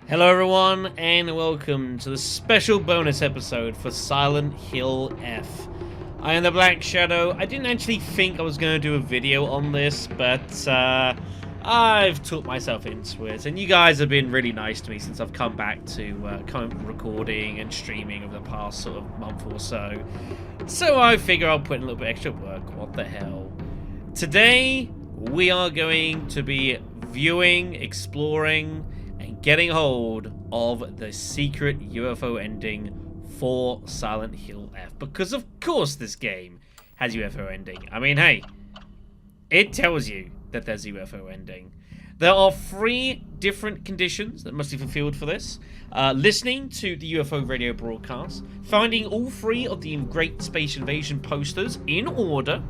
Hello everyone, and welcome to the special bonus episode for Silent Hill F. I am the Black Shadow. I didn't actually think I was going to do a video on this, but I've talked myself into it, and you guys have been really nice to me since I've come back to recording and streaming over the past sort of month or so. So I figure I'll put in a little bit extra work. What the hell? Today, we are going to be viewing, exploring, and getting hold of the secret UFO ending for Silent Hill F. Because of course this game has UFO ending. I mean, hey, it tells you that there's a UFO ending. There are 3 different conditions that must be fulfilled for this. Listening to the UFO radio broadcast, finding all 3 of the Great Space Invasion posters in order,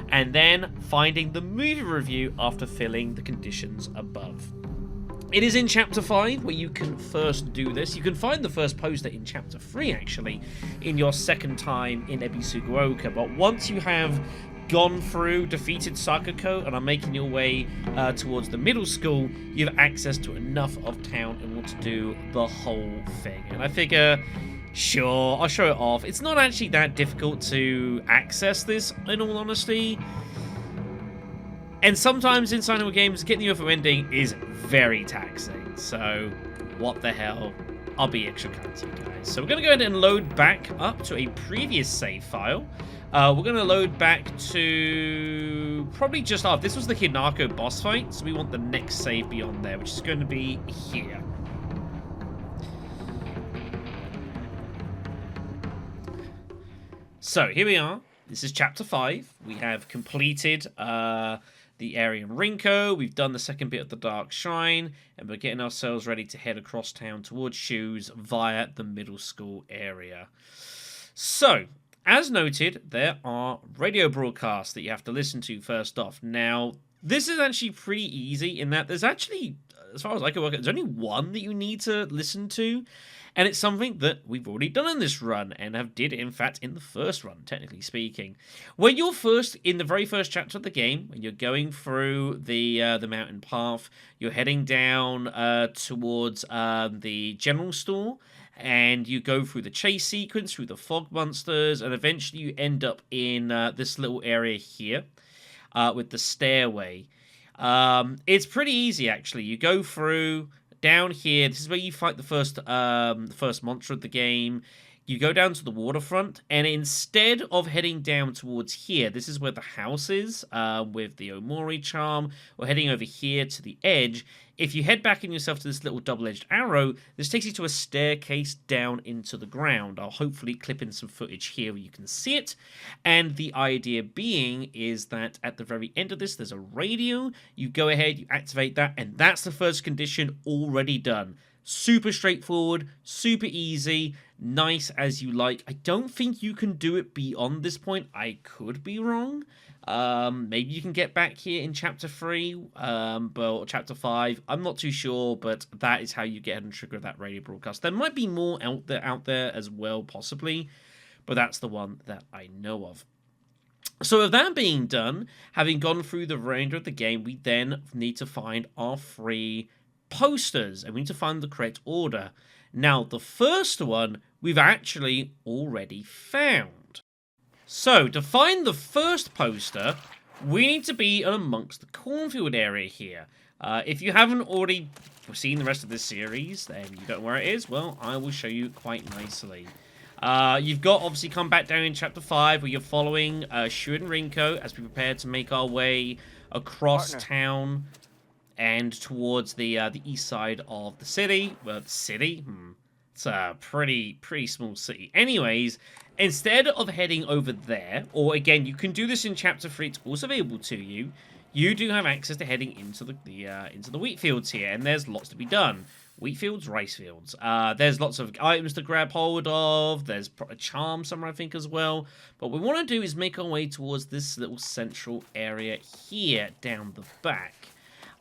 and then finding the movie review after filling the conditions above. It is in Chapter 5 where you can first do this. You can find the first poster in Chapter 3, actually, in your second time in Ebisugaoka. But once you have gone through, defeated Sakako, and are making your way towards the middle school, you have access to enough of town and want to do the whole thing. And I figure, sure, I'll show it off. It's not actually that difficult to access this, in all honesty. And sometimes in Silent Hill games, getting the UFO ending is very taxing. So, what the hell? I'll be extra kind to you guys. So we're going to go ahead and load back up to a previous save file. We're going to load back to probably just after. This was the Hinako boss fight, so we want the next save beyond there, which is going to be here. So here we are. This is Chapter 5. We have completed the area in Rinko. We've done the second bit of the Dark Shrine, and we're getting ourselves ready to head across town towards Shoes via the middle school area. So, as noted, there are radio broadcasts that you have to listen to first off. Now, this is actually pretty easy in that there's actually, as far as I can work out, there's only one that you need to listen to. And it's something that we've already done in this run, and have did, in fact, in the first run, technically speaking. When you're first, in the very first chapter of the game, when you're going through the mountain path, you're heading down towards the general store, and you go through the chase sequence, through the fog monsters, and eventually you end up in this little area here with the stairway. It's pretty easy, actually. You go through down here. This is where you fight the first monster of the game. You go down to the waterfront, and instead of heading down towards here, this is where the house is, with the Omori charm, or heading over here to the edge. If you head back in yourself to this little double-edged arrow, this takes you to a staircase down into the ground. I'll hopefully clip in some footage here where you can see it. And the idea being is that at the very end of this, there's a radio. You go ahead, you activate that, and that's the first condition already done. Super straightforward, super easy, nice as you like. I don't think you can do it beyond this point. I could be wrong. Maybe you can get back here in Chapter 3, or Chapter 5. I'm not too sure, but that is how you get ahead and trigger that radio broadcast. There might be more out there as well, possibly, but that's the one that I know of. So with that being done, having gone through the remainder of the game, we then need to find our 3 posters, and we need to find the correct order. Now, the first one we've actually already found. So, to find the first poster, we need to be amongst the cornfield area here. If you haven't already seen the rest of this series, then you don't know where it is, well, I will show you quite nicely. You've got, obviously, come back down in Chapter 5, where you're following Shu and Rinko as we prepare to make our way across town and towards the east side of the city. Well, the city? It's a pretty small city. Anyways, instead of heading over there, or again, you can do this in Chapter 3, it's also available to you, you do have access to heading into the wheat fields here, and there's lots to be done. Wheat fields, rice fields. There's lots of items to grab hold of. There's a charm somewhere, I think, as well. But what we want to do is make our way towards this little central area here, down the back.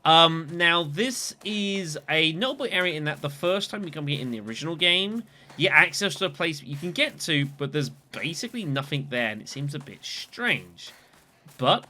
Now, this is a notable area in that the first time you come here in the original game, you get access to a place you can get to, but there's basically nothing there, and it seems a bit strange. But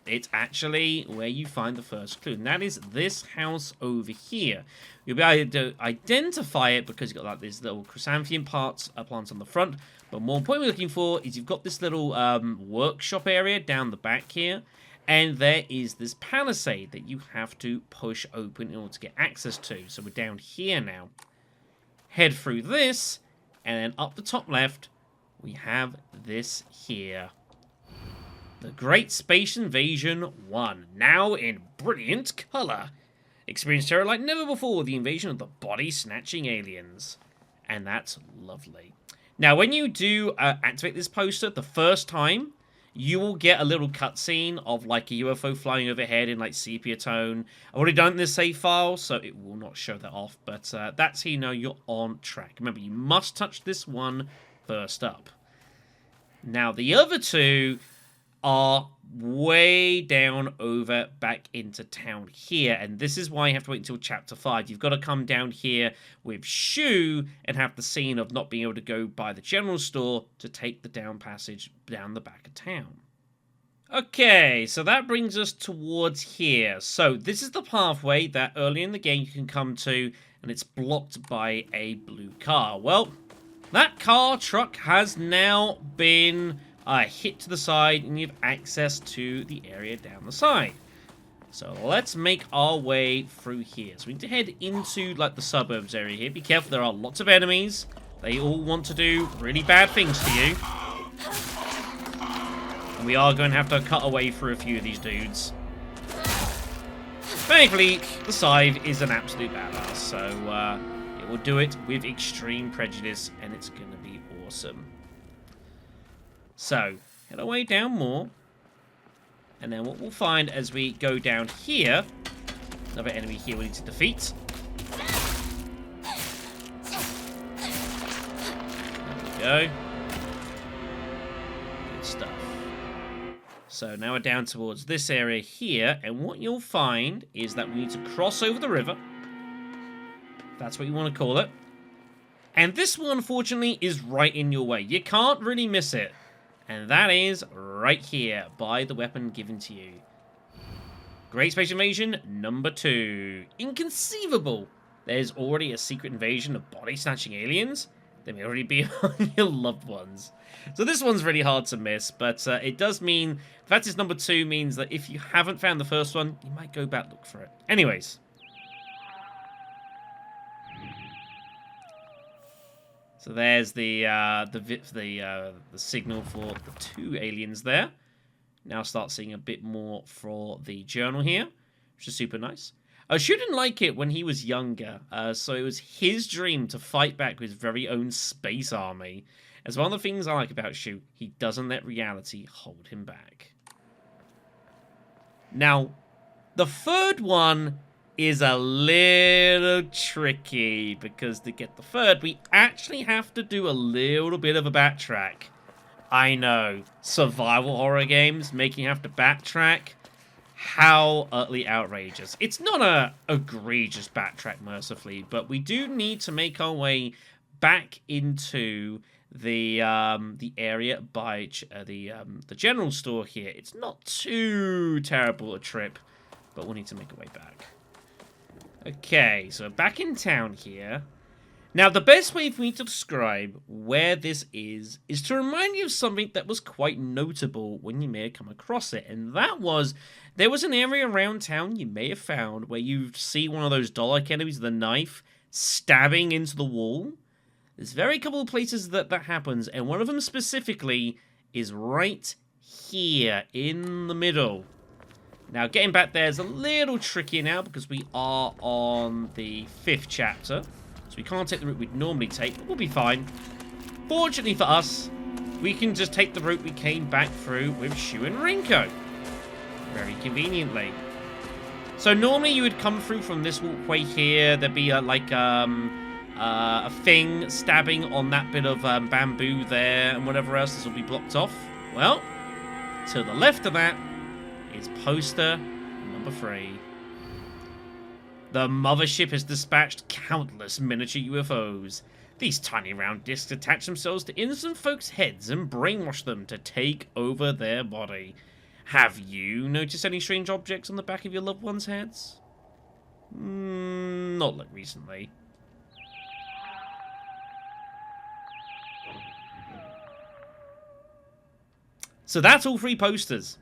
it's actually where you find the first clue. And that is this house over here. You'll be able to identify it because you've got like these little chrysanthemum plants on the front. But more importantly, what we're looking for is you've got this little workshop area down the back here. And there is this palisade that you have to push open in order to get access to. So we're down here now. Head through this, and then up the top left, we have this here. The Great Space Invasion 1, now in brilliant colour. Experience terror like never before with the invasion of the body-snatching aliens. And that's lovely. Now, when you do activate this poster the first time, you will get a little cutscene of like a UFO flying overhead in like sepia tone. I've already done this save file, so it will not show that off, but that's how you know you're on track. Remember, you must touch this one first up. Now, the other two are way down over back into town here, and this is why you have to wait until chapter 5. You've got to come down here with Shu and have the scene of not being able to go by the general store to take the down passage down the back of town. Okay, so that brings us towards here. So this is the pathway that early in the game you can come to, and it's blocked by a blue car. Well, that truck has now been hit to the side, and you have access to the area down the side. So let's make our way through here. So we need to head into like the suburbs area here. Be careful, there are lots of enemies. They all want to do really bad things to you. And we are going to have to cut away through a few of these dudes. Thankfully, the Scythe is an absolute badass, so it will do it with extreme prejudice, and it's going to be awesome. So, head our way down more. And then what we'll find as we go down here, another enemy here we need to defeat. There we go. Good stuff. So now we're down towards this area here, and what you'll find is that we need to cross over the river. That's what you want to call it. And this one, unfortunately, is right in your way. You can't really miss it. And that is right here, by the weapon given to you. Great Space Invasion number 2. Inconceivable! There's already a secret invasion of body-snatching aliens? They may already be among your loved ones. So this one's really hard to miss, but it does mean... The fact it's number 2 means that if you haven't found the first one, you might go back look for it. Anyways. So there's the signal for the 2 aliens there. Now start seeing a bit more for the journal here, which is super nice. Shu didn't like it when he was younger, so it was his dream to fight back with his very own space army. As one of the things I like about Shu, he doesn't let reality hold him back. Now, the third one is a little tricky, because to get the third, we actually have to do a little bit of a backtrack. I know, survival horror games making you have to backtrack. How utterly outrageous. It's not a egregious backtrack, mercifully, but we do need to make our way back into the area by the general store here. It's not too terrible a trip, but we'll need to make our way back. Okay, so back in town here. Now, the best way for me to describe where this is to remind you of something that was quite notable when you may have come across it. And that was, there was an area around town you may have found where you see one of those doll-like enemies with a knife stabbing into the wall. There's very couple of places that happens, and one of them specifically is right here in the middle. Now, getting back there is a little trickier now because we are on the 5th chapter. So we can't take the route we'd normally take, but we'll be fine. Fortunately for us, we can just take the route we came back through with Shu and Rinko. Very conveniently. So normally you would come through from this walkway here. There'd be a thing stabbing on that bit of bamboo there and whatever else. This will be blocked off. Well, to the left of that is poster number 3. The mothership has dispatched countless miniature UFOs. These tiny round discs attach themselves to innocent folks' heads and brainwash them to take over their body. Have you noticed any strange objects on the back of your loved ones' heads? Not like recently. So that's all 3 posters.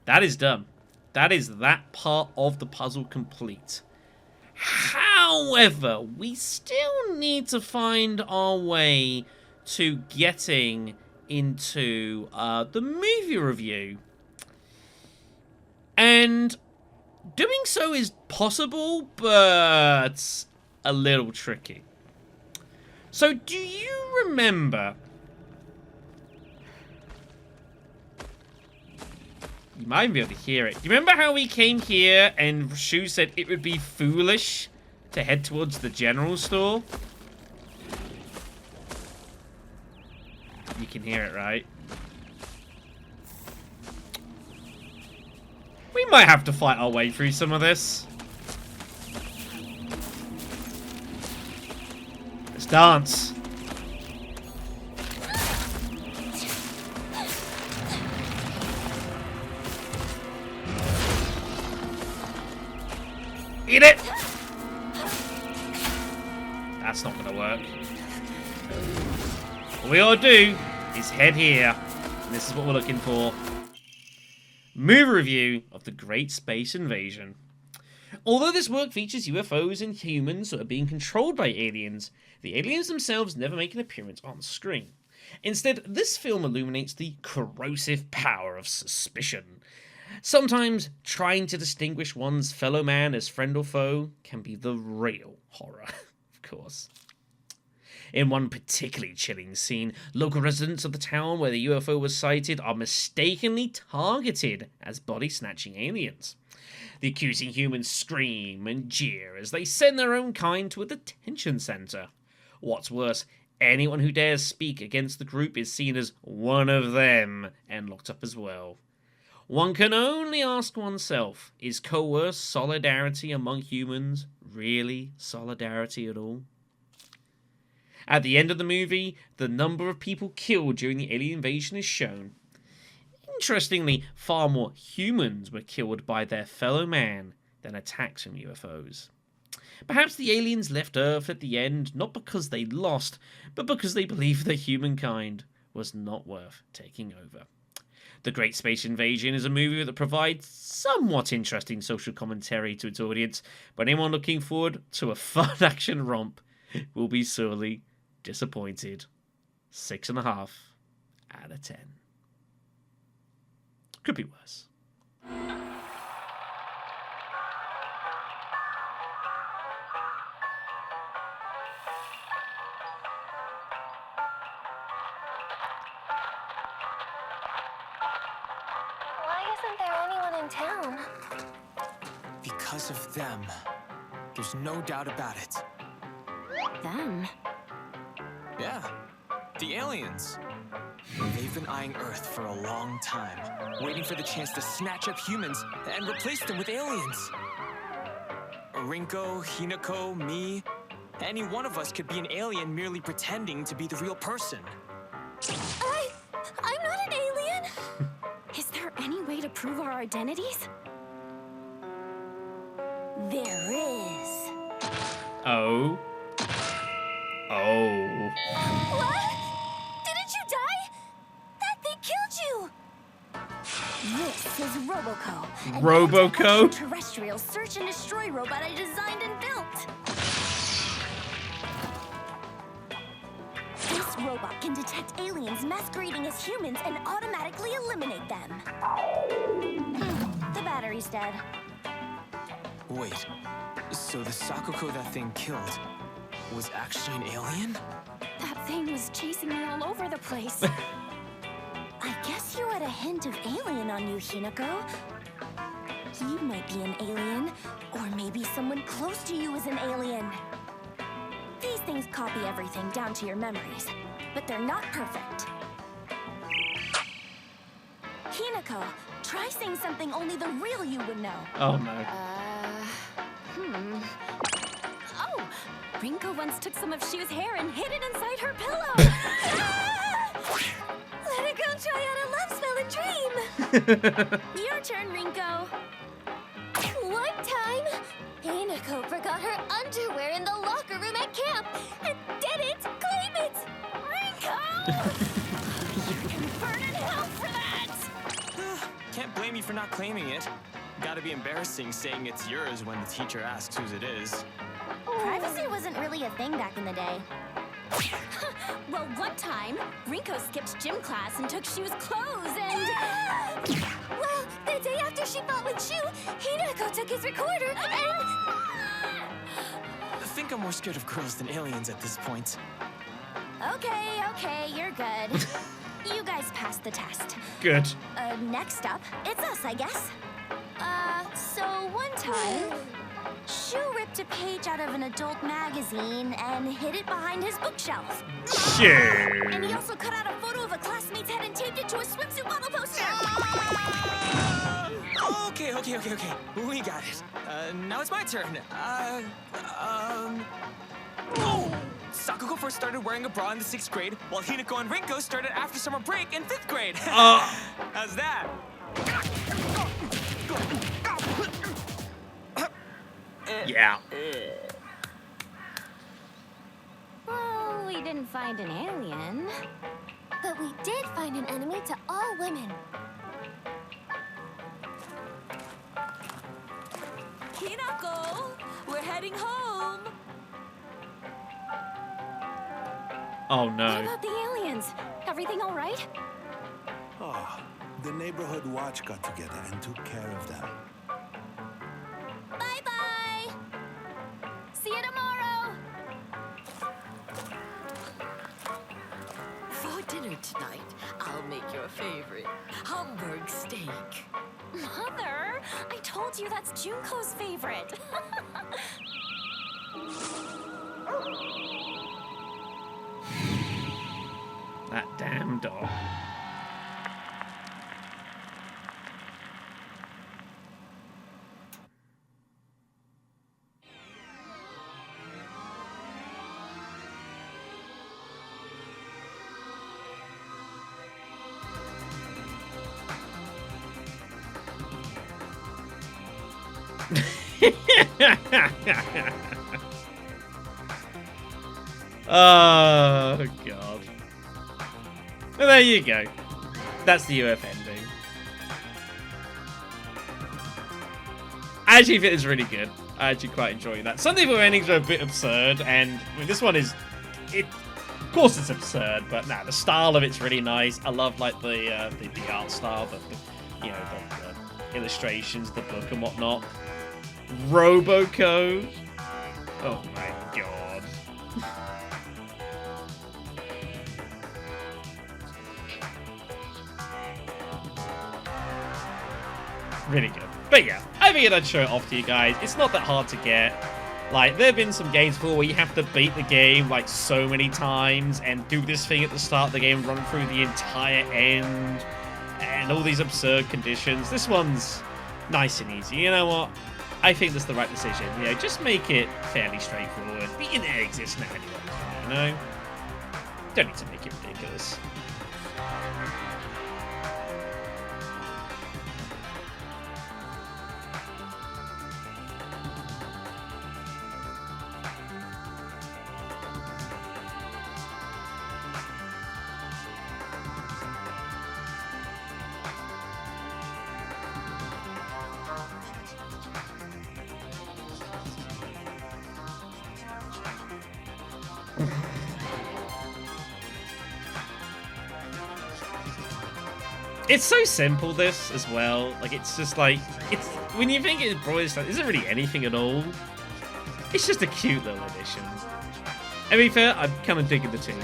That is done. That is that part of the puzzle complete. However, we still need to find our way to getting into the movie review. And doing so is possible, but a little tricky. So do you remember... You might even be able to hear it. Do you remember how we came here and Shu said it would be foolish to head towards the general store? You can hear it, right? We might have to fight our way through some of this. Let's dance. Eat it! That's not gonna work. All we gotta do is head here. And this is what we're looking for. Movie review of The Great Space Invasion. Although this work features UFOs and humans that are being controlled by aliens, the aliens themselves never make an appearance on screen. Instead, this film illuminates the corrosive power of suspicion. Sometimes trying to distinguish one's fellow man as friend or foe can be the real horror, of course. In one particularly chilling scene, local residents of the town where the UFO was sighted are mistakenly targeted as body-snatching aliens. The accusing humans scream and jeer as they send their own kind to a detention center. What's worse, anyone who dares speak against the group is seen as one of them and locked up as well. One can only ask oneself, is coerced solidarity among humans really solidarity at all? At the end of the movie, the number of people killed during the alien invasion is shown. Interestingly, far more humans were killed by their fellow man than attacks from UFOs. Perhaps the aliens left Earth at the end not because they lost, but because they believed that humankind was not worth taking over. The Great Space Invasion is a movie that provides somewhat interesting social commentary to its audience, but anyone looking forward to a fun action romp will be sorely disappointed. 6.5 out of 10. Could be worse. Town. Because of them. There's no doubt about it. Them? Yeah, the aliens. They've been eyeing Earth for a long time, waiting for the chance to snatch up humans and replace them with aliens. Rinko, Hinako, me, any one of us could be an alien merely pretending to be the real person. I'm not an alien! Is there any way to prove our identities? There is. Oh. Oh. What? Didn't you die? That thing killed you! This is Roboco. Roboco? A terrestrial search and destroy robot I designed and built. This robot can detect aliens masquerading as humans and automatically eliminate them. The battery's dead. Wait, so the Sakuko that thing killed was actually an alien? That thing was chasing me all over the place. I guess you had a hint of alien on you, Hinako. You might be an alien, or maybe someone close to you is an alien. These things copy everything down to your memories, but they're not perfect. Hinako, try saying something only the real you would know. Oh no. Oh, Rinko once took some of Shu's hair and hid it inside her pillow. Let it go, try out a love spell dream. Your turn, Rinko. One time, Hinako forgot her underwear in the locker room at camp and didn't claim it. Rinko! You can burn in hell for that. Can't blame you for not claiming it. Gotta be embarrassing saying it's yours when the teacher asks whose it is. Privacy wasn't really a thing back in the day. Well, one time, Rinko skipped gym class and took Shu's clothes and... Well, the day after she fought with Shu, Hinako took his recorder and... I think I'm more scared of girls than aliens at this point. Okay, you're good. You guys passed the test. Good. Next up, it's us, I guess. So one time, Shu ripped a page out of an adult magazine and hid it behind his bookshelf. Shit. And he also cut out a photo of a classmate's head and taped it to a swimsuit model poster. Okay. We got it. Now it's my turn. Oh! Sakuko first started wearing a bra in the 6th grade, while Hinako and Rinko started after summer break in 5th grade. How's that? Yeah. Well, we didn't find an alien. But we did find an enemy to all women. Hinako, we're heading home. Oh What no. about the aliens? Everything all right? Oh, the neighborhood watch got together and took care of them. Bye-bye. See you tomorrow. For dinner tonight, I'll make your favorite Hamburg steak. Mother, I told you that's Junko's favorite. That damn dog. Oh god. Well, there you go. That's the UF ending. I actually think it's really good. I actually quite enjoy that. Some of the endings are a bit absurd, and I mean, this one is... Of course it's absurd, but nah, the style of it's really nice. I love like the art style, the illustrations, the book and whatnot. Robocode. Oh my god. Really good. But yeah, I figured I'd show it off to you guys. It's not that hard to get. Like, there have been some games before where you have to beat the game like so many times and do this thing at the start of the game, run through the entire end, and all these absurd conditions. This one's nice and easy. You know what? I think that's the right decision. You know, just make it fairly straightforward. The internet exists now anyway, you know? Don't need to make it ridiculous. It's so simple, this, as well. Like, it's just like... it's when you think it boils down, isn't really anything at all. It's just a cute little addition. To be fair, I'm kind of digging the tune.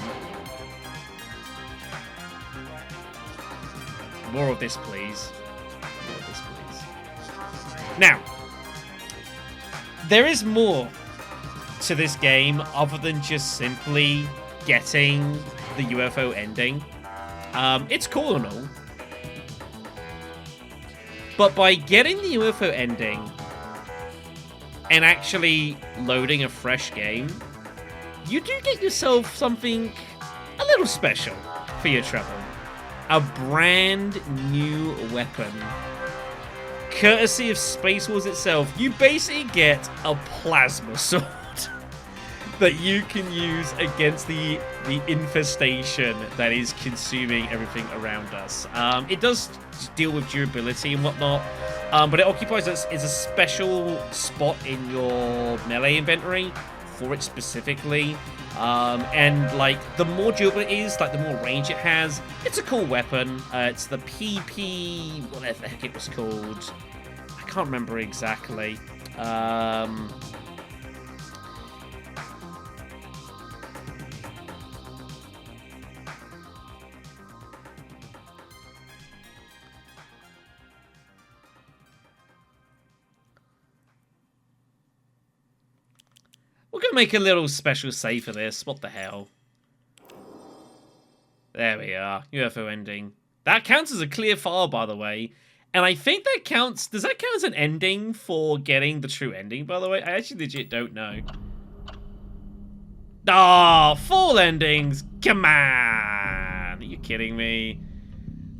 More of this, please. More of this, please. Now, there is more to this game other than just simply getting the UFO ending. It's cool and all. But by getting the UFO ending and actually loading a fresh game, you do get yourself something a little special for your trouble. a brand new weapon. Courtesy of Space Wars itself, you basically get a plasma sword that you can use against the infestation that is consuming everything around us. It does deal with durability and whatnot, but it occupies is a special spot in your melee inventory for it specifically. And like the more durable it is, like the more range it has, it's a cool weapon. It's the PP, whatever the heck it was called. I can't remember exactly. We're going to make a little special save for this. What the hell? There we are. UFO ending. That counts as a clear file, by the way. And I think that counts... Does that count as an ending for getting the true ending, by the way? I actually legit don't know. Oh, full endings. Come on. Are you kidding me?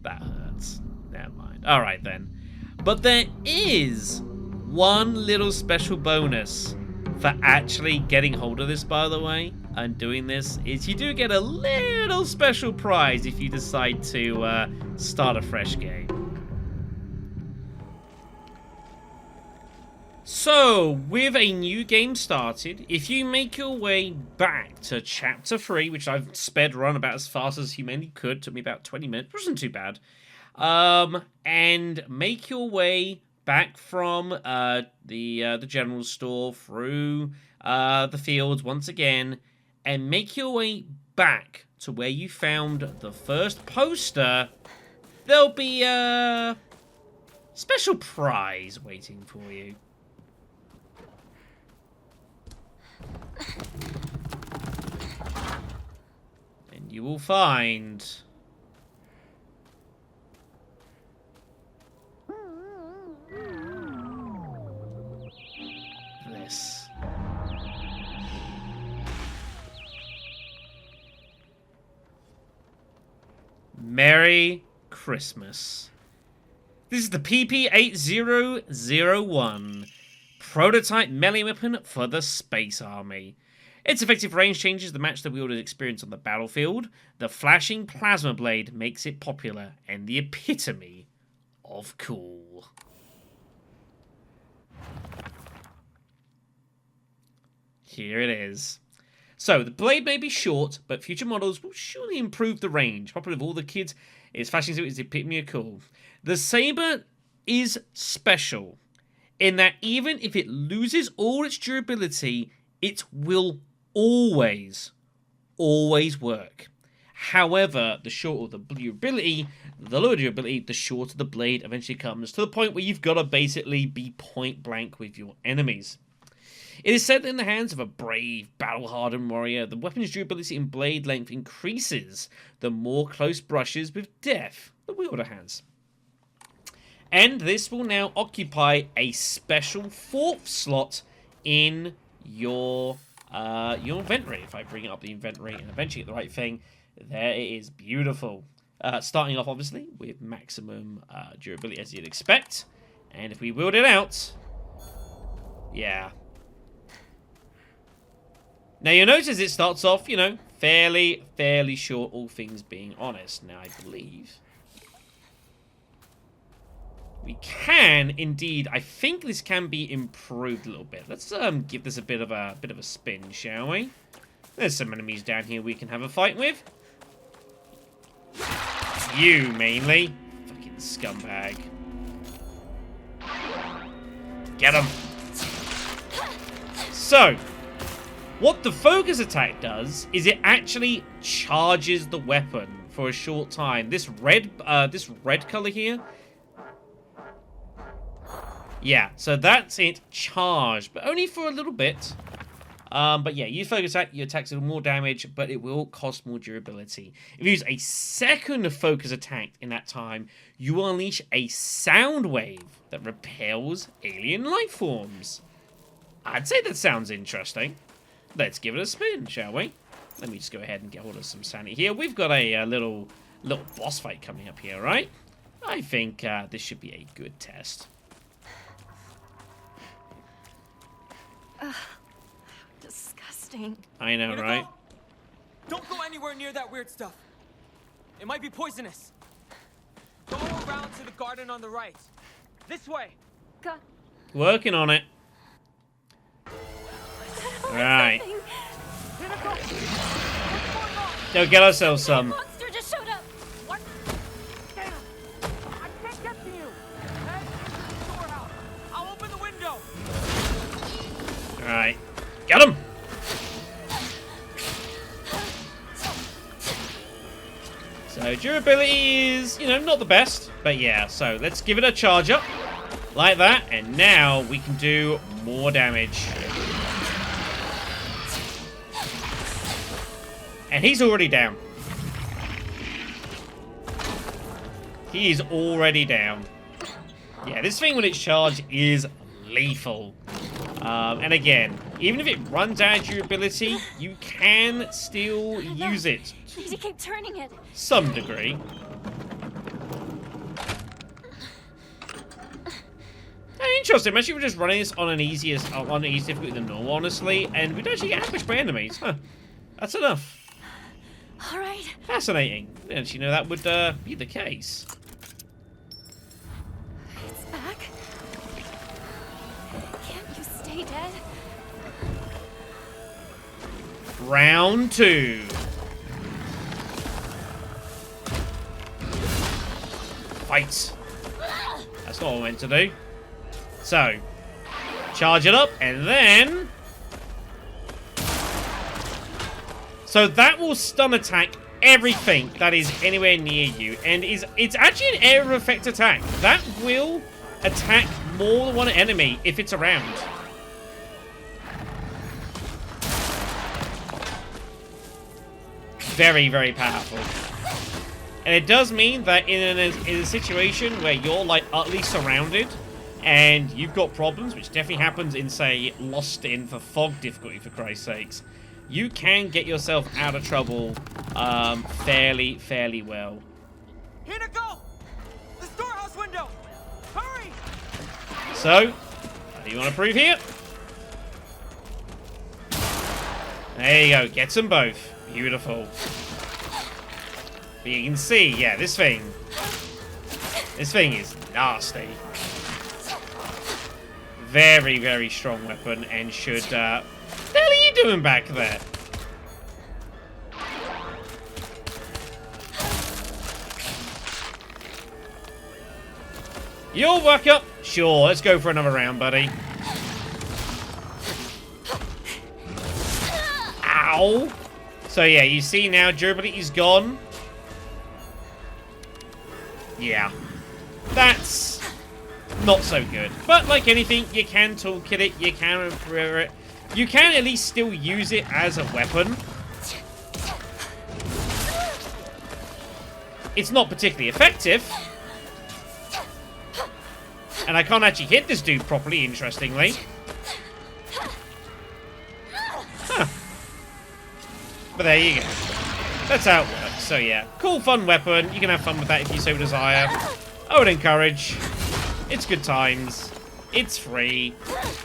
That hurts. Never mind. All right, then. But there is one little special bonus for actually getting hold of this, by the way, and doing this, is you do get a little special prize if you decide to start a fresh game. So, with a new game started, if you make your way back to Chapter 3, which I've sped run about as fast as humanly could, took me about 20 minutes, wasn't too bad, and make your way back from the general store through the fields once again, and make your way back to where you found the first poster, there'll be a special prize waiting for you. And you will find... this. Merry Christmas. This is the PP-8001, prototype melee weapon for the Space Army. Its effective range changes the match the wielder's experience on the battlefield. The flashing plasma blade makes it popular and the epitome of cool. Here it is. So, the blade may be short, but future models will surely improve the range. Popular with all the kids, its flashing suit is the epitome of cool. The saber is special in that even if it loses all its durability, it will always work. However, the shorter the durability, the lower durability, the shorter the blade eventually comes, to the point where you've got to basically be point blank with your enemies. It is said that in the hands of a brave, battle-hardened warrior, the weapon's durability and blade length increases the more close brushes with death the wielder has. And this will now occupy a special 4th slot in your inventory. If I bring up the inventory and eventually get the right thing, there it is. Beautiful. Starting off, obviously, with maximum durability, as you'd expect. And if we wield it out, yeah. Now, you'll notice it starts off, you know, fairly short, all things being honest. Now, I believe we can, indeed, I think this can be improved a little bit. Let's give this a bit of a spin, shall we? There's some enemies down here we can have a fight with. You, mainly. Fucking scumbag. Get him. So, what the focus attack does is it actually charges the weapon for a short time. This red color here. Yeah, so that's it charged, but only for a little bit. But yeah, you focus attack, your attacks do more damage, but it will cost more durability. If you use a second focus attack in that time, you will unleash a sound wave that repels alien life forms. I'd say that sounds interesting. Let's give it a spin, shall we? Let me just go ahead and get hold of some sanity here. We've got a little little boss fight coming up here, right? I think this should be a good test. Disgusting. I know, right? Don't go anywhere near that weird stuff. It might be poisonous. Go around to the garden on the right. This way. Working on it. Right. Go get ourselves some. Monster just showed up. What? Damn! I can't get to you. Head into the storehouse. I'll open the window. Alright. Get him! So durability is, you know, not the best. But yeah, so let's give it a charge up. Like that. And now we can do more damage. And he's already down. He is already down. Yeah, this thing when it's charged is lethal. And again, even if it runs out of durability, you can still use it. Need to keep turning it. Some degree. Interesting. Actually, we're just running this on an easier difficulty than normal, honestly, and we don't actually get ambushed by enemies. Huh. That's enough. All right. Fascinating. Didn't actually know that would be the case. It's back. Can't you stay dead? Round 2. Fight. That's not what I meant to do. So, charge it up, and then... So that will stun attack everything that is anywhere near you. And it's actually an area of effect attack. That will attack more than one enemy if it's around. Very, very powerful. And it does mean that in a situation where you're, like, utterly surrounded and you've got problems, which definitely happens in, say, Lost in the Fog difficulty, for Christ's sakes, you can get yourself out of trouble fairly well. Hinako! The storehouse window! Hurry! So, what do you want to prove here? There you go, gets them both. Beautiful. But you can see, yeah, this thing is nasty. Very, very strong weapon and should, what the hell are you doing back there? You'll work up? Sure, let's go for another round, buddy. Ow! So yeah, you see now durability's gone. Yeah. That's not so good. But like anything, you can toolkit it, you can improve it. You can at least still use it as a weapon. It's not particularly effective. And I can't actually hit this dude properly, interestingly. Huh. But there you go. That's how it works. So yeah, cool, fun weapon. You can have fun with that if you so desire. I would encourage. It's good times. It's free.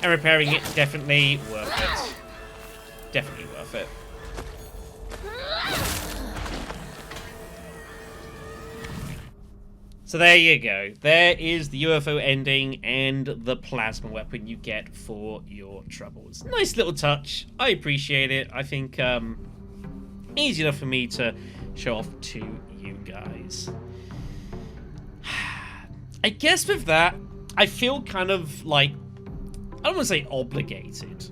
And repairing it, definitely worth it. Definitely worth it. So there you go. There is the UFO ending and the plasma weapon you get for your troubles. Nice little touch. I appreciate it. I think easy enough for me to show off to you guys. I guess with that, I feel kind of like, I don't want to say obligated,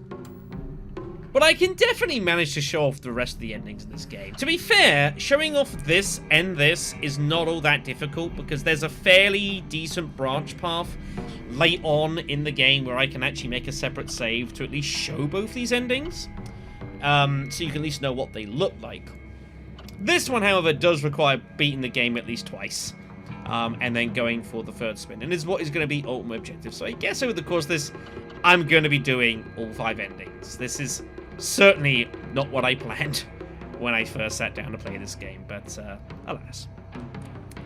but I can definitely manage to show off the rest of the endings in this game. To be fair, showing off this and this is not all that difficult because there's a fairly decent branch path late on in the game where I can actually make a separate save to at least show both these endings. So you can at least know what they look like. This one, however, does require beating the game at least twice. And then going for the third spin. And is what is going to be ultimate objective. So I guess over the course of this, I'm going to be doing all 5 endings. This is certainly not what I planned when I first sat down to play this game. But alas.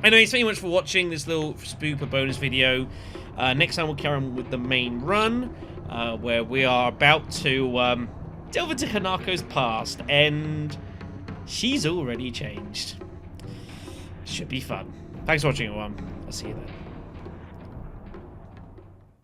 Anyway, thank you much for watching this little spooper bonus video. Next time we'll carry on with the main run, where we are about to delve into Hanako's past, and she's already changed. Should be fun. Thanks for watching, everyone. I'll see you then.